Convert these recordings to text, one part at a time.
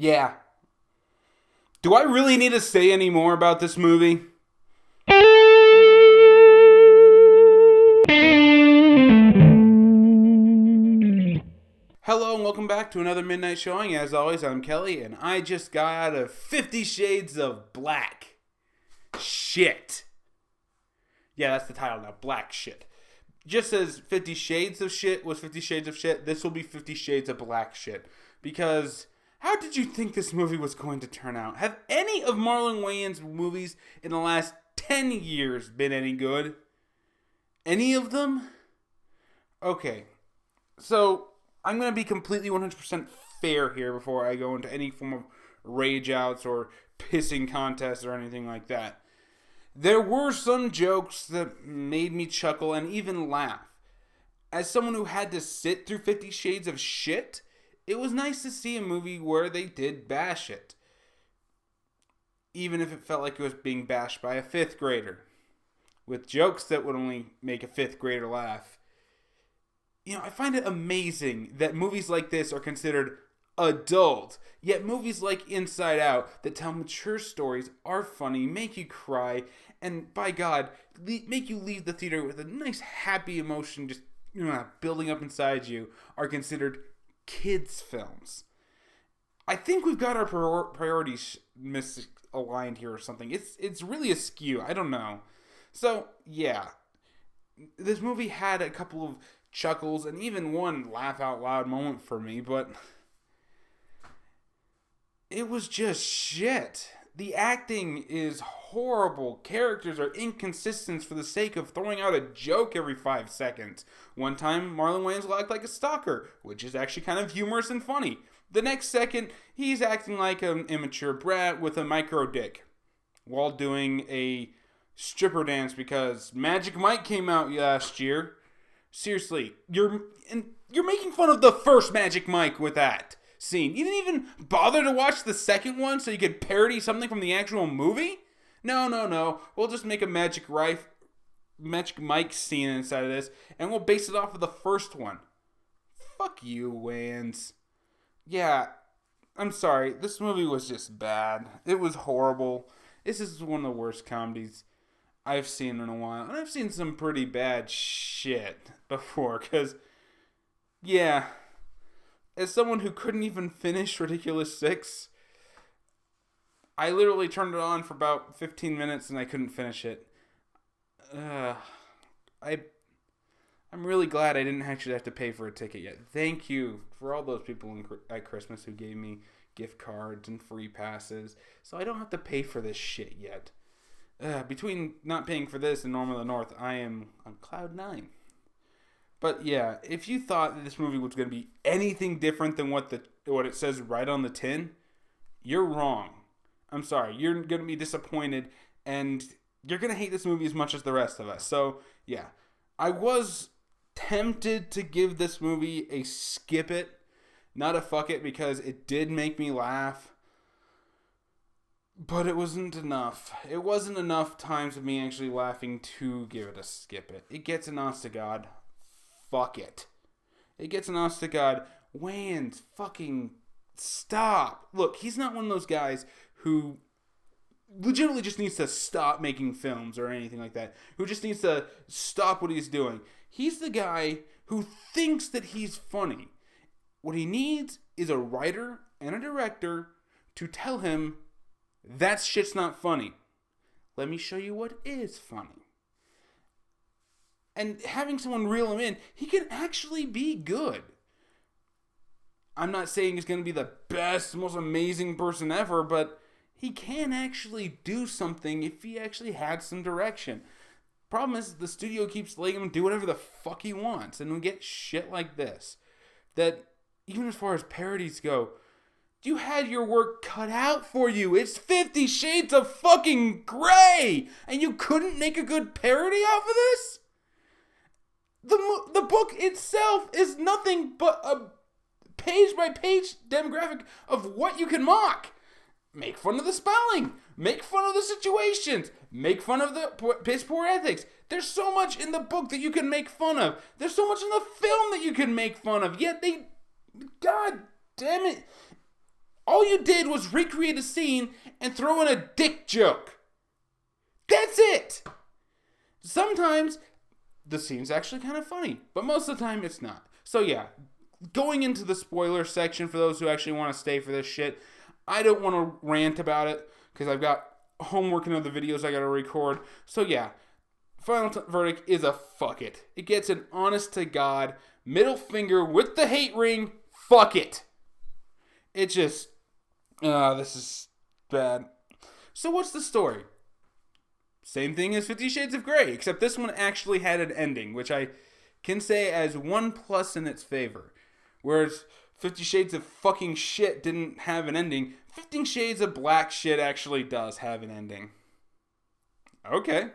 Yeah. Do I really need to say any more about this movie? Hello and welcome back to another Midnight Showing. As always, I'm Kelly, and I just got out of 50 Shades of Black. Shit. Yeah, that's the title now. Black shit. Just as 50 Shades of Shit was 50 Shades of Shit, this will be 50 Shades of Black shit. Because how did you think this movie was going to turn out? Have any of Marlon Wayans' movies in the last 10 years been any good? Any of them? Okay. So, I'm going to be completely 100% fair here before I go into any form of rage outs or pissing contests or anything like that. There were some jokes that made me chuckle and even laugh. As someone who had to sit through 50 Shades of Shit, it was nice to see a movie where they did bash it. Even if it felt like it was being bashed by a 5th grader. With jokes that would only make a 5th grader laugh. You know, I find it amazing that movies like this are considered adult, yet movies like Inside Out that tell mature stories are funny, make you cry, and by God, make you leave the theater with a nice happy emotion just building up inside you, are considered kids' films. I think we've got our priorities misaligned here or something. It's really askew. I don't know. So, yeah. This movie had a couple of chuckles and even one laugh out loud moment for me, but it was just shit. The acting is horrible. Characters are inconsistent for the sake of throwing out a joke every 5 seconds. One time, Marlon Wayans will act like a stalker, which is actually kind of humorous and funny. The next second, he's acting like an immature brat with a micro dick while doing a stripper dance because Magic Mike came out last year. Seriously, you're making fun of the first Magic Mike with that scene. You didn't even bother to watch the second one so you could parody something from the actual movie? No. We'll just make a Magic Mike scene inside of this, and we'll base it off of the first one. Fuck you, Wayans. Yeah, I'm sorry. This movie was just bad. It was horrible. This is one of the worst comedies I've seen in a while. And I've seen some pretty bad shit before. Because, yeah, as someone who couldn't even finish Ridiculous 6, I literally turned it on for about 15 minutes and I couldn't finish it. I'm really glad I didn't actually have to pay for a ticket yet. Thank you for all those people at Christmas who gave me gift cards and free passes. So I don't have to pay for this shit yet. Between not paying for this and Norm of the North, I am on cloud 9. But yeah, if you thought that this movie was going to be anything different than what it says right on the tin, you're wrong. I'm sorry. You're going to be disappointed, and you're going to hate this movie as much as the rest of us. So yeah, I was tempted to give this movie a skip it, not a fuck it, because it did make me laugh. But it wasn't enough. It wasn't enough times of me actually laughing to give it a skip it. It gets an honest to God. Fuck it. It gets an honest to God. Wayans, fucking stop. Look, he's not one of those guys who legitimately just needs to stop making films or anything like that. Who just needs to stop what he's doing. He's the guy who thinks that he's funny. What he needs is a writer and a director to tell him that shit's not funny. Let me show you what is funny. And having someone reel him in, he can actually be good. I'm not saying he's going to be the best, most amazing person ever, but he can actually do something if he actually had some direction. Problem is, the studio keeps letting him do whatever the fuck he wants, and we get shit like this. That, even as far as parodies go, you had your work cut out for you. It's 50 Shades of fucking Grey, and you couldn't make a good parody off of this? The book itself is nothing but a page-by-page demographic of what you can mock. Make fun of the spelling. Make fun of the situations. Make fun of the piss poor ethics. There's so much in the book that you can make fun of. There's so much in the film that you can make fun of. Yet they... God damn it. All you did was recreate a scene and throw in a dick joke. That's it. Sometimes the scene's actually kind of funny, but most of the time it's not. So yeah, going into the spoiler section for those who actually want to stay for this shit, I don't want to rant about it because I've got homework and other videos I got to record. So yeah, final verdict is a fuck it. It gets an honest to God middle finger with the hate ring. Fuck it. It just, this is bad. So what's the story? Same thing as 50 Shades of Grey, except this one actually had an ending, which I can say as one plus in its favor. Whereas 50 Shades of fucking shit didn't have an ending, 50 Shades of Black shit actually does have an ending. Okay.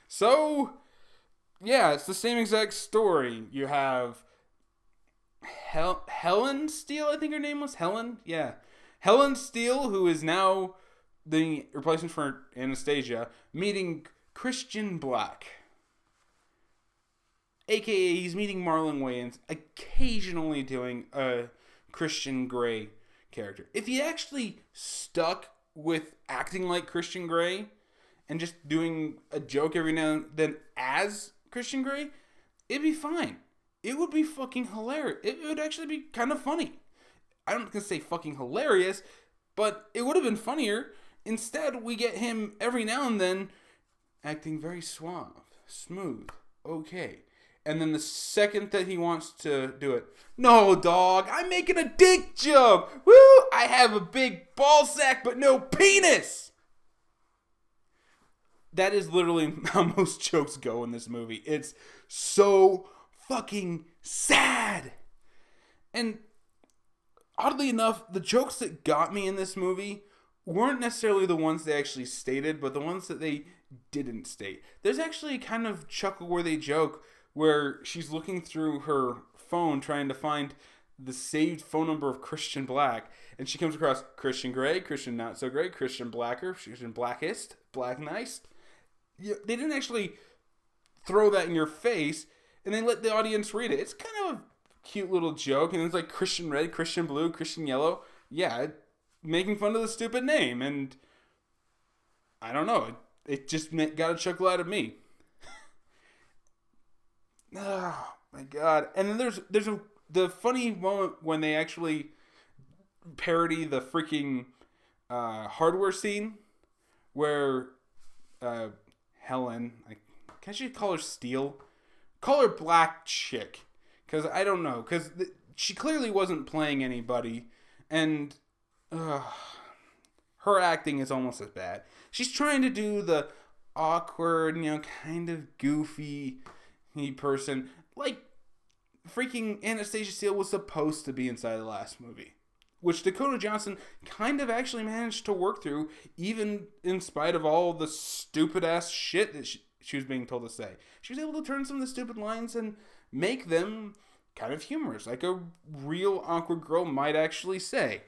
So, yeah, it's the same exact story. You have Helen Steele, I think her name was Helen? Yeah. Helen Steele, who is now the replacement for Anastasia, meeting Christian Black. AKA, he's meeting Marlon Wayans, occasionally doing a Christian Grey character. If he actually stuck with acting like Christian Grey and just doing a joke every now and then as Christian Grey, it'd be fine. It would be fucking hilarious. It would actually be kind of funny. I'm not going to say fucking hilarious, but it would have been funnier. Instead, we get him every now and then acting very suave, smooth, okay. And then the second that he wants to do it, no, dog, I'm making a dick joke. Woo, I have a big ball sack, but no penis. That is literally how most jokes go in this movie. It's so fucking sad. And oddly enough, the jokes that got me in this movie weren't necessarily the ones they actually stated, but the ones that they didn't state. There's actually a kind of chuckle-worthy joke where she's looking through her phone trying to find the saved phone number of Christian Black, and she comes across Christian Grey, Christian Not So Grey, Christian Blacker, Christian Blackest, Black Nice. They didn't actually throw that in your face, and they let the audience read it. It's kind of a cute little joke, and it's like Christian Red, Christian Blue, Christian Yellow. Yeah, making fun of the stupid name, and I don't know, it just got a chuckle out of me. Oh my god! And then there's the funny moment when they actually parody the freaking hardware scene where Helen, can I call her Steel? Call her Black Chick, because I don't know, because she clearly wasn't playing anybody, and her acting is almost as bad. She's trying to do the awkward, kind of goofy person, like freaking Anastasia Steele was supposed to be inside the last movie, which Dakota Johnson kind of actually managed to work through, even in spite of all the stupid ass shit that she was being told to say. She was able to turn some of the stupid lines and make them kind of humorous, like a real awkward girl might actually say.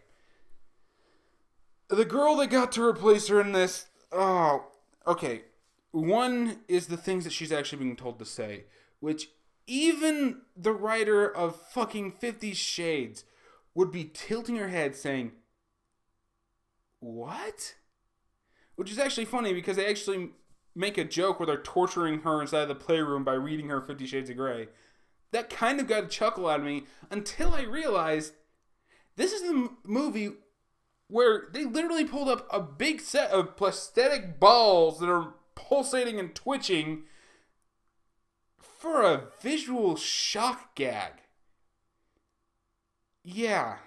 The girl that got to replace her in this, okay. One is the things that she's actually being told to say, which even the writer of fucking 50 Shades would be tilting her head saying, what? Which is actually funny because they actually make a joke where they're torturing her inside the playroom by reading her 50 Shades of Grey. That kind of got a chuckle out of me until I realized this is the movie where they literally pulled up a big set of prosthetic balls that are pulsating and twitching for a visual shock gag. Yeah.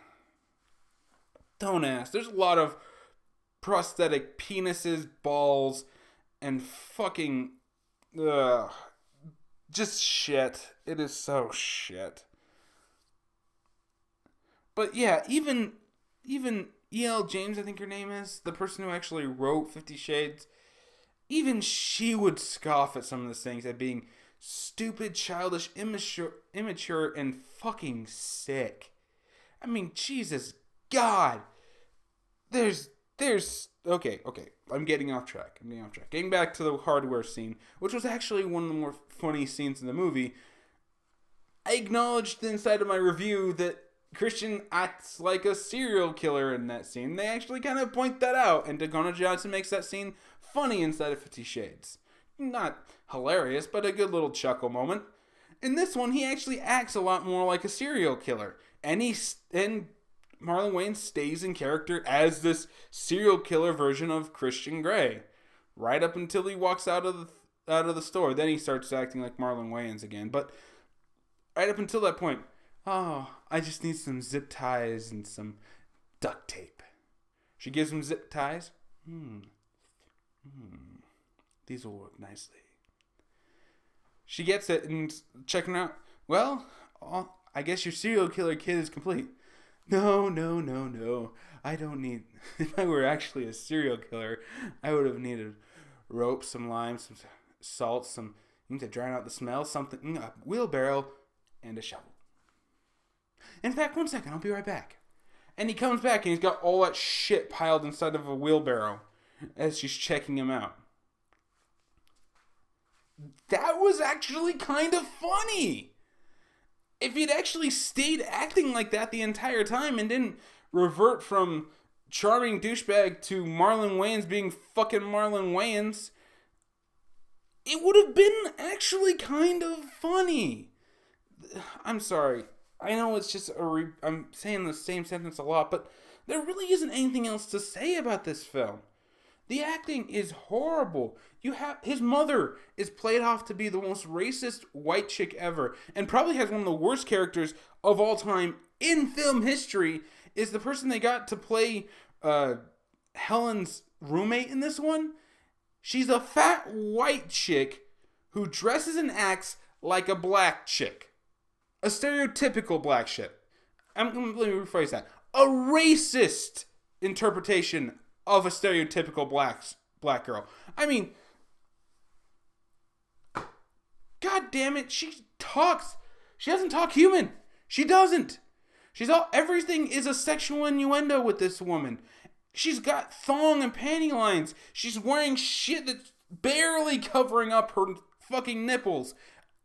Don't ask. There's a lot of prosthetic penises, balls, and fucking just shit. It is so shit. But yeah, even E.L. James, I think her name is, the person who actually wrote 50 Shades, even she would scoff at some of the things as being stupid, childish, immature, and fucking sick. I mean, Jesus God. There's okay. I'm getting off track. Getting back to the hardware scene, which was actually one of the more funny scenes in the movie. I acknowledged inside of my review that Christian acts like a serial killer in that scene. They actually kind of point that out, and Dakota Johnson makes that scene funny inside of 50 Shades. Not hilarious, but a good little chuckle moment. In this one, he actually acts a lot more like a serial killer, and Marlon Wayans stays in character as this serial killer version of Christian Grey, right up until he walks out of the store. Then he starts acting like Marlon Wayans again. But right up until that point, I just need some zip ties and some duct tape. She gives him zip ties. These will work nicely. She gets it and checking out. Well, I guess your serial killer kit is complete. No. I don't need... If I were actually a serial killer, I would have needed rope, some lime, some salt, some... to drown out the smell, something... a wheelbarrow, and a shovel. In fact, 1 second, I'll be right back. And he comes back and he's got all that shit piled inside of a wheelbarrow as she's checking him out. That was actually kind of funny. If he'd actually stayed acting like that the entire time and didn't revert from charming douchebag to Marlon Wayans being fucking Marlon Wayans, it would have been actually kind of funny. I'm sorry. I know it's just I'm saying the same sentence a lot, but there really isn't anything else to say about this film. The acting is horrible. His mother is played off to be the most racist white chick ever, and probably has one of the worst characters of all time in film history. Is the person they got to play Helen's roommate in this one. She's a fat white chick who dresses and acts like a black chick. A stereotypical black chick. Let me rephrase that. A racist interpretation of a stereotypical black girl. I mean, god damn it, she talks. She doesn't talk human. She doesn't. Everything is a sexual innuendo with this woman. She's got thong and panty lines. She's wearing shit that's barely covering up her fucking nipples.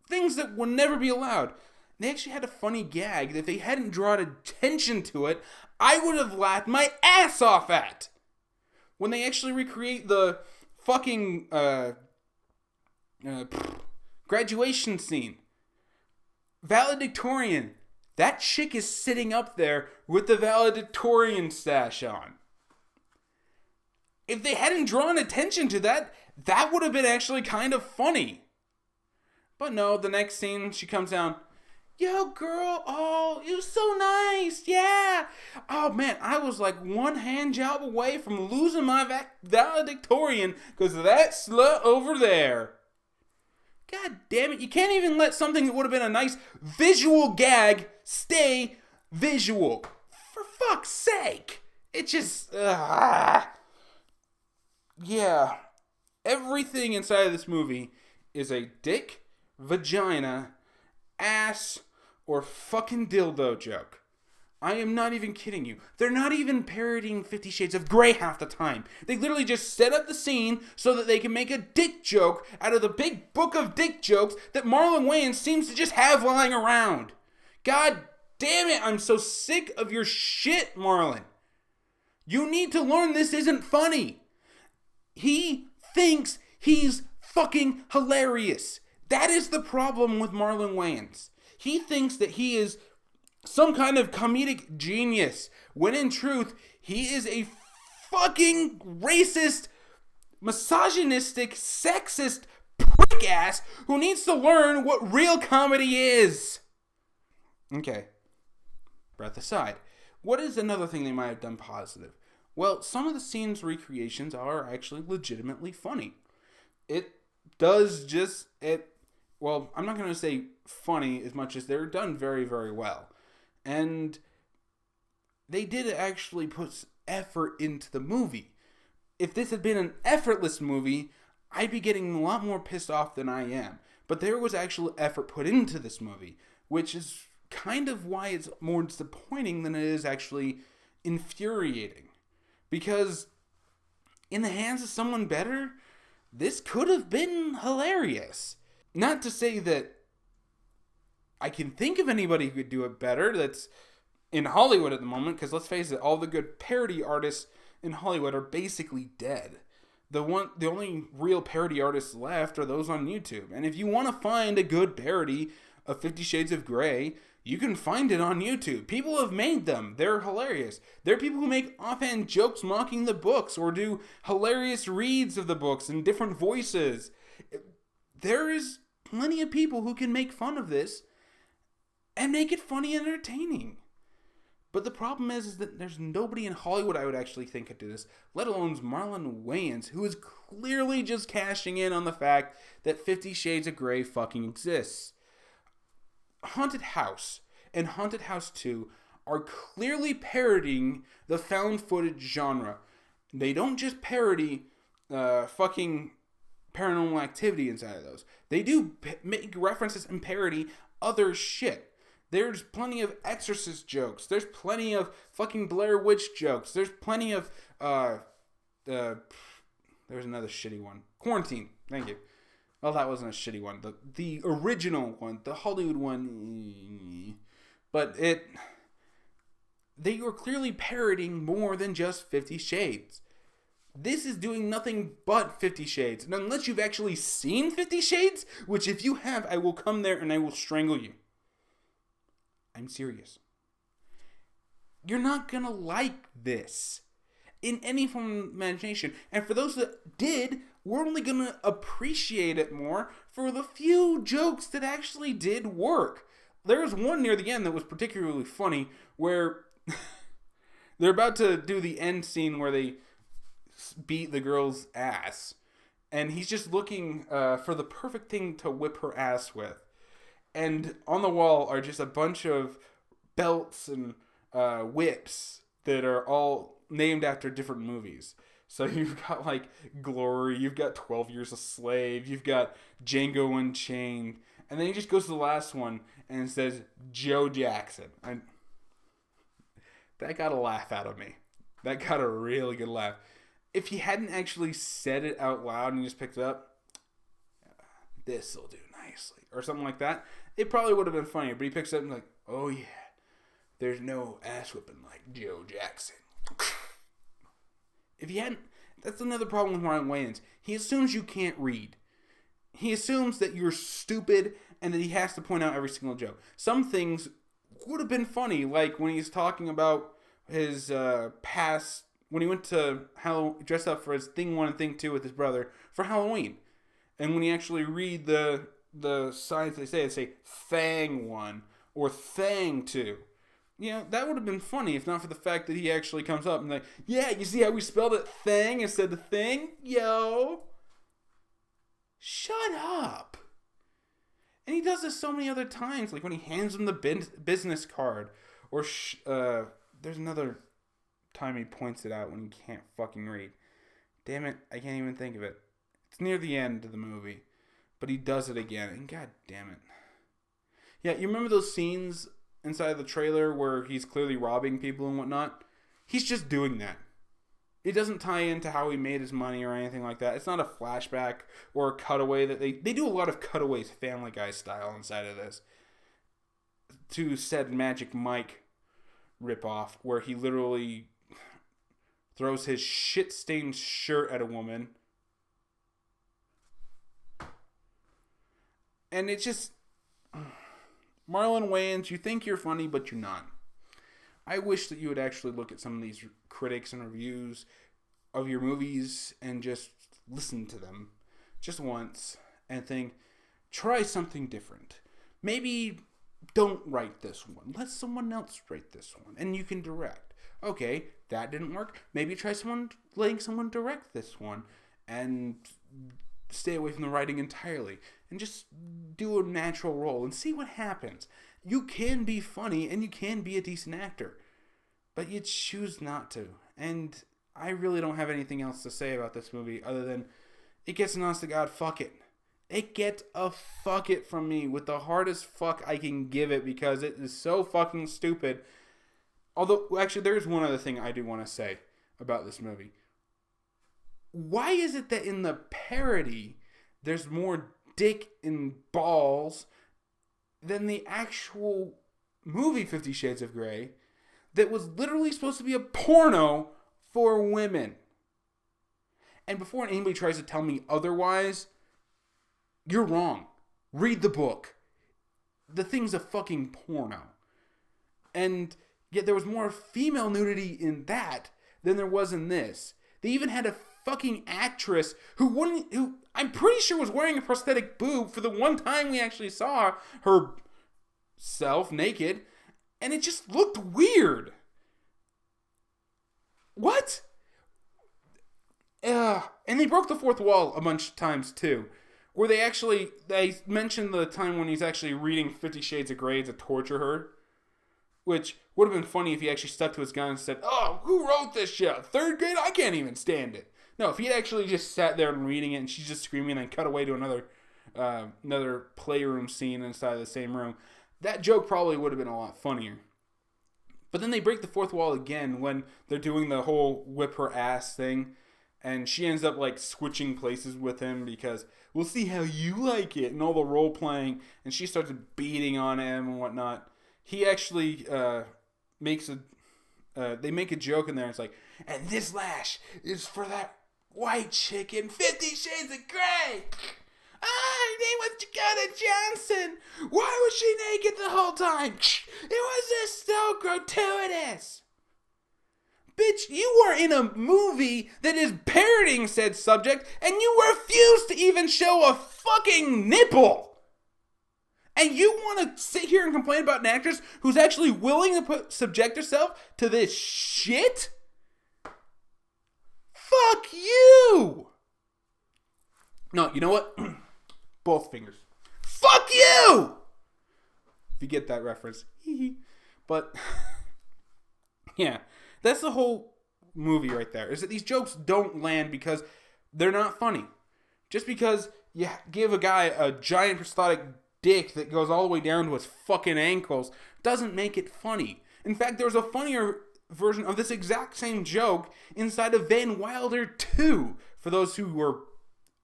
Things that would never be allowed. They actually had a funny gag that if they hadn't drawn attention to it, I would have laughed my ass off at. When they actually recreate the fucking graduation scene. Valedictorian. That chick is sitting up there with the valedictorian sash on. If they hadn't drawn attention to that, that would have been actually kind of funny. But no, the next scene, she comes down. Yo, girl, oh, it was so nice, yeah. Oh, man, I was like one hand job away from losing my valedictorian because of that slut over there. God damn it, you can't even let something that would have been a nice visual gag stay visual. For fuck's sake. It just, yeah. Everything inside of this movie is a dick, vagina, ass, or fucking dildo joke. I am not even kidding you. They're not even parodying 50 Shades of Grey half the time. They literally just set up the scene so that they can make a dick joke out of the big book of dick jokes that Marlon Wayans seems to just have lying around. God damn it, I'm so sick of your shit, Marlon. You need to learn this isn't funny. He thinks he's fucking hilarious. That is the problem with Marlon Wayans. He thinks that he is some kind of comedic genius, when in truth, he is a fucking racist, misogynistic, sexist prick ass who needs to learn what real comedy is. Okay, breath aside. What is another thing they might have done positive? Well, some of the scenes' recreations are actually legitimately funny. It does just... Well, I'm not going to say funny as much as they're done very, very well. And they did actually put effort into the movie. If this had been an effortless movie, I'd be getting a lot more pissed off than I am. But there was actual effort put into this movie, which is kind of why it's more disappointing than it is actually infuriating. Because in the hands of someone better, this could have been hilarious. Not to say that I can think of anybody who could do it better. That's in Hollywood at the moment, because let's face it, all the good parody artists in Hollywood are basically dead. The only real parody artists left are those on YouTube. And if you want to find a good parody of 50 Shades of Grey, you can find it on YouTube. People have made them. They're hilarious. There are people who make offhand jokes mocking the books or do hilarious reads of the books in different voices. There is plenty of people who can make fun of this and make it funny and entertaining. But the problem is that there's nobody in Hollywood I would actually think could do this, let alone Marlon Wayans, who is clearly just cashing in on the fact that 50 Shades of Grey fucking exists. Haunted House and Haunted House 2 are clearly parodying the found footage genre. They don't just parody fucking Paranormal Activity inside of those. They do make references and parody other shit. There's plenty of Exorcist jokes. There's plenty of fucking Blair Witch jokes. There's plenty of there's another shitty one. Quarantine. Thank you. Well, that wasn't a shitty one. The original one, the Hollywood one, but they were clearly parodying more than just 50 Shades. This is doing nothing but 50 Shades. And unless you've actually seen 50 Shades, which if you have, I will come there and I will strangle you. I'm serious. You're not gonna like this in any form of imagination. And for those that did, we're only gonna appreciate it more for the few jokes that actually did work. There was one near the end that was particularly funny where they're about to do the end scene where they beat the girl's ass. And he's just looking for the perfect thing to whip her ass with. And on the wall are just a bunch of belts and whips that are all named after different movies. So you've got like Glory, you've got 12 Years a Slave, you've got Django Unchained. And then he just goes to the last one and says Joe Jackson. That got a laugh out of me. That got a really good laugh. If he hadn't actually said it out loud and he just picked it up, this'll do nicely, or something like that, it probably would have been funnier. But he picks it up and like, oh yeah, there's no ass whipping like Joe Jackson. If he hadn't, that's another problem with Marlon Wayans. He assumes you can't read. He assumes that you're stupid and that he has to point out every single joke. Some things would have been funny, like when he's talking about his past, when he went to dressed up for his Thing 1 and Thing 2 with his brother for Halloween. And when you actually read the signs they say Thang 1 or Thang 2. You know, that would have been funny if not for the fact that he actually comes up and like, yeah, you see how we spelled it Thang instead of Thing? Yo. Shut up. And he does this so many other times, like when he hands him the business card. Or there's another time he points it out when he can't fucking read. Damn it, I can't even think of it. It's near the end of the movie. But he does it again, and god damn it. Yeah, you remember those scenes inside the trailer where he's clearly robbing people and whatnot? He's just doing that. It doesn't tie into how he made his money or anything like that. It's not a flashback or a cutaway that they do a lot of cutaways Family Guy style inside of this. To said Magic Mike ripoff where he literally throws his shit-stained shirt at a woman. And it's just, Marlon Wayans, you think you're funny, but you're not. I wish that you would actually look at some of these critics and reviews of your movies and just listen to them just once and think, try something different. Maybe don't write this one. Let someone else write this one, and you can direct. Okay, that didn't work. Maybe try letting someone direct this one, and stay away from the writing entirely and just do a natural role and see what happens. You can be funny and you can be a decent actor, but you choose not to. And I really don't have anything else to say about this movie other than it gets an honest to God fuck it. It gets a fuck it from me with the hardest fuck I can give it because it is so fucking stupid. Although, actually, there is one other thing I do want to say about this movie. Why is it that in the parody there's more dick and balls than the actual movie 50 Shades of Grey? that was literally supposed to be a porno for women. And before anybody tries to tell me otherwise, you're wrong. Read the book. The thing's a fucking porno. And yet there was more female nudity in that than there was in this. They even had a fucking actress who I'm pretty sure was wearing a prosthetic boob for the one time we actually saw her self naked, and it just looked weird. What? And they broke the fourth wall a bunch of times too, where they mentioned the time when he's actually reading 50 Shades of Grey to torture her, which would have been funny if he actually stuck to his gun and said, "Oh, who wrote this shit? Third grade? I can't even stand it." No, if he had actually just sat there and reading it and she's just screaming and cut away to another playroom scene inside of the same room, that joke probably would have been a lot funnier. But then they break the fourth wall again when they're doing the whole whip her ass thing, and she ends up like switching places with him because we'll see how you like it and all the role playing, and she starts beating on him and whatnot. He actually they make a joke in there. It's like, and this lash is for that white chick in 50 Shades of Grey. Her name was Dakota Johnson. Why was she naked the whole time? It was just so gratuitous. Bitch, you are in a movie that is parodying said subject, and you refuse to even show a fucking nipple. And you want to sit here and complain about an actress who's actually willing to subject herself to this shit? Fuck you! No, you know what? Both fingers. Fuck you! If you get that reference. But, yeah. That's the whole movie right there. Is that these jokes don't land because they're not funny. Just because you give a guy a giant prosthetic dick that goes all the way down to his fucking ankles doesn't make it funny. In fact, there's a funnier version of this exact same joke inside of Van Wilder 2, for those who were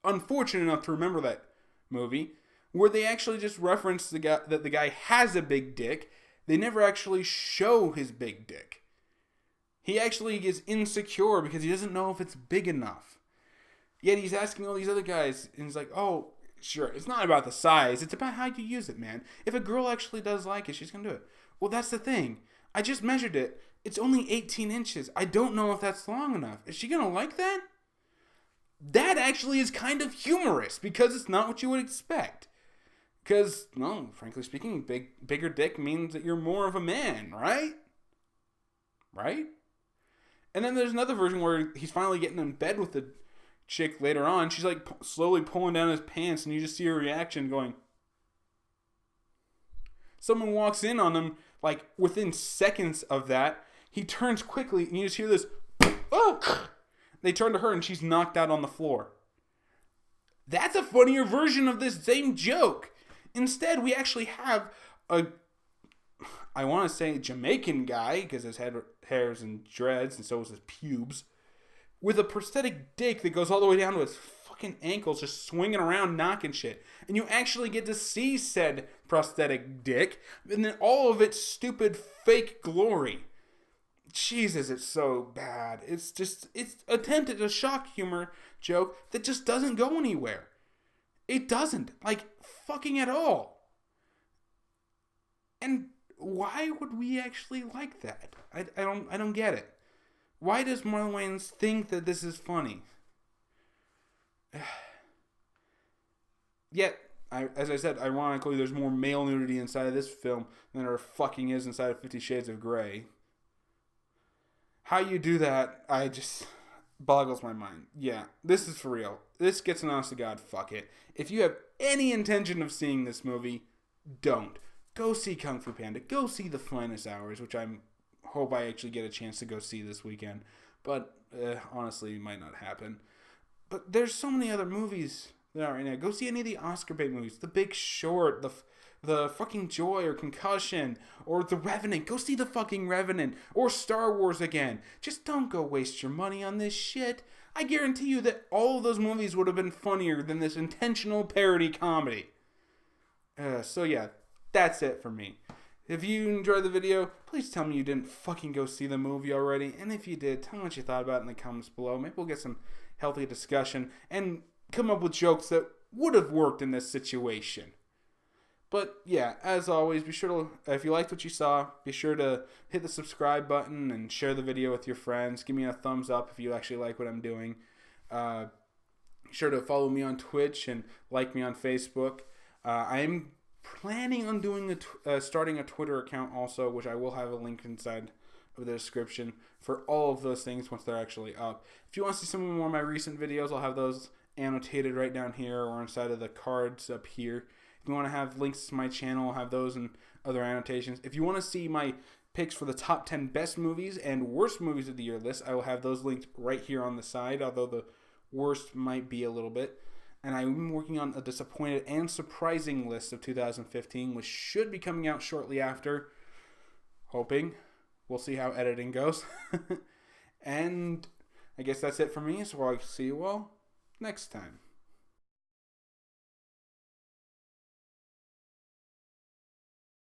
unfortunate enough to remember that movie, where they actually just reference that the guy has a big dick. They never actually show his big dick. He actually is insecure because he doesn't know if it's big enough. Yet he's asking all these other guys, and he's like, oh, sure, it's not about the size, it's about how you use it, man. If a girl actually does like it, she's going to do it. Well, that's the thing. I just measured it. It's only 18 inches. I don't know if that's long enough. Is she going to like that? That actually is kind of humorous because it's not what you would expect. Because, well, frankly speaking, bigger dick means that you're more of a man, right? Right? And then there's another version where he's finally getting in bed with the chick later on. She's like slowly pulling down his pants, and you just see her reaction going. Someone walks in on him, like within seconds of that. He turns quickly, and you just hear this. Oh! They turn to her, and she's knocked out on the floor. That's a funnier version of this same joke. Instead, we actually have I want to say Jamaican guy, because his head hairs and dreads, and so is his pubes, with a prosthetic dick that goes all the way down to his fucking ankles, just swinging around, knocking shit. And you actually get to see said prosthetic dick, and then all of its stupid fake glory. Jesus, it's so bad. It's attempted a shock humor joke that just doesn't go anywhere. It doesn't, like, fucking at all. And why would we actually like that? I don't get it. Why does Marlon Wayans think that this is funny? Yet, as I said, ironically, there's more male nudity inside of this film than there fucking is inside of 50 Shades of Grey. How you do that, I just boggles my mind. Yeah, this is for real. This gets an honest to God, fuck it. If you have any intention of seeing this movie, don't. Go see Kung Fu Panda. Go see The Finest Hours, which I hope I actually get a chance to go see this weekend. But honestly, it might not happen. But there's so many other movies that are right now. Go see any of the Oscar bait movies. The Big Short, the fucking Joy or Concussion, or The Revenant. Go see The fucking Revenant, or Star Wars again. Just don't go waste your money on this shit. I guarantee you that all of those movies would have been funnier than this intentional parody comedy. So yeah, that's it for me. If you enjoyed the video, please tell me you didn't fucking go see the movie already. And if you did, tell me what you thought about it in the comments below. Maybe we'll get some healthy discussion and come up with jokes that would have worked in this situation. But yeah, as always, be sure to, if you liked what you saw, be sure to hit the subscribe button and share the video with your friends. Give me a thumbs up if you actually like what I'm doing. Be sure to follow me on Twitch and like me on Facebook. I'm planning on doing starting a Twitter account also, which I will have a link inside of the description for all of those things once they're actually up. If you want to see some more of my recent videos, I'll have those annotated right down here or inside of the cards up here. If you want to have links to my channel, I'll have those and other annotations. If you want to see my picks for the top 10 best movies and worst movies of the year list, I will have those linked right here on the side, although the worst might be a little bit. And I'm working on a disappointed and surprising list of 2015, which should be coming out shortly after. Hoping. We'll see how editing goes. And I guess that's it for me, so I'll see you all next time.